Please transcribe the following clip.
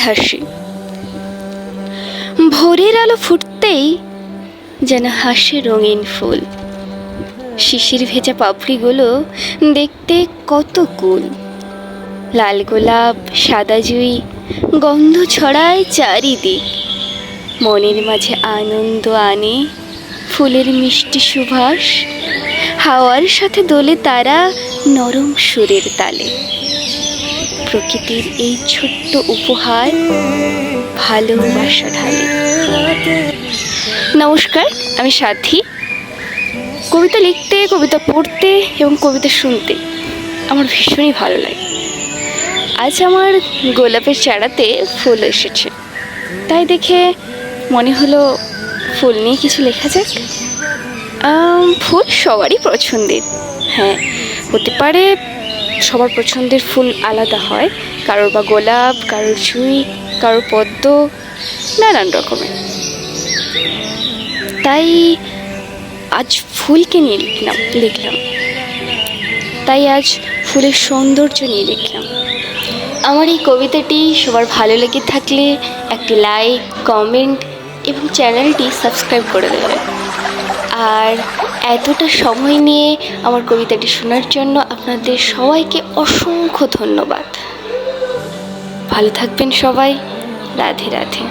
হাসি। ভোরের আলো ফুটতেই যেন হাসে রঙিন ফুল। শিশির ভেজা পাপড়িগুলো দেখতে কত কুল। লাল গোলাপ, সাদা জুঁই গন্ধ ছড়ায় চারিদিক। মনের মাঝে আনন্দ আনে ফুলের মিষ্টি সুবাস। হাওয়ার সাথে দোলে তারা নরম সুরের তালে। প্রকৃতির এই ছোট্ট উপহার ভালোবাসা ঢালে। নমস্কার, আমি সাথী। কবিতা লিখতে, কবিতা পড়তে এবং কবিতা শুনতে আমার ভীষণই ভালো লাগে। আজ আমার গোলাপের চারাতে ফুল এসেছে, তাই দেখে মনে হলো ফুল নিয়ে কিছু লেখা যাক। ফুল সবারই পছন্দের, হ্যাঁ, হতে পারে সবার পছন্দের ফুল আলাদা হয়। কারোর বা গোলাপ, কারোর জুঁই, কারোর পদ্ম, নানান রকমের। তাই আজ ফুলকে নিয়ে লিখলাম। তাই আজ ফুলের সৌন্দর্য নিয়ে লিখলাম। আমার এই কবিতাটি সবার ভালো লেগে থাকলে একটি লাইক, কমেন্ট এবং চ্যানেলটি সাবস্ক্রাইব করে দেবে। আর এতটা সময় নিয়ে আমার কবিতাটি শোনার জন্য আপনাদের সবাইকে অসংখ্য ধন্যবাদ। ভালো থাকবেন সবাই। রাধে রাধে।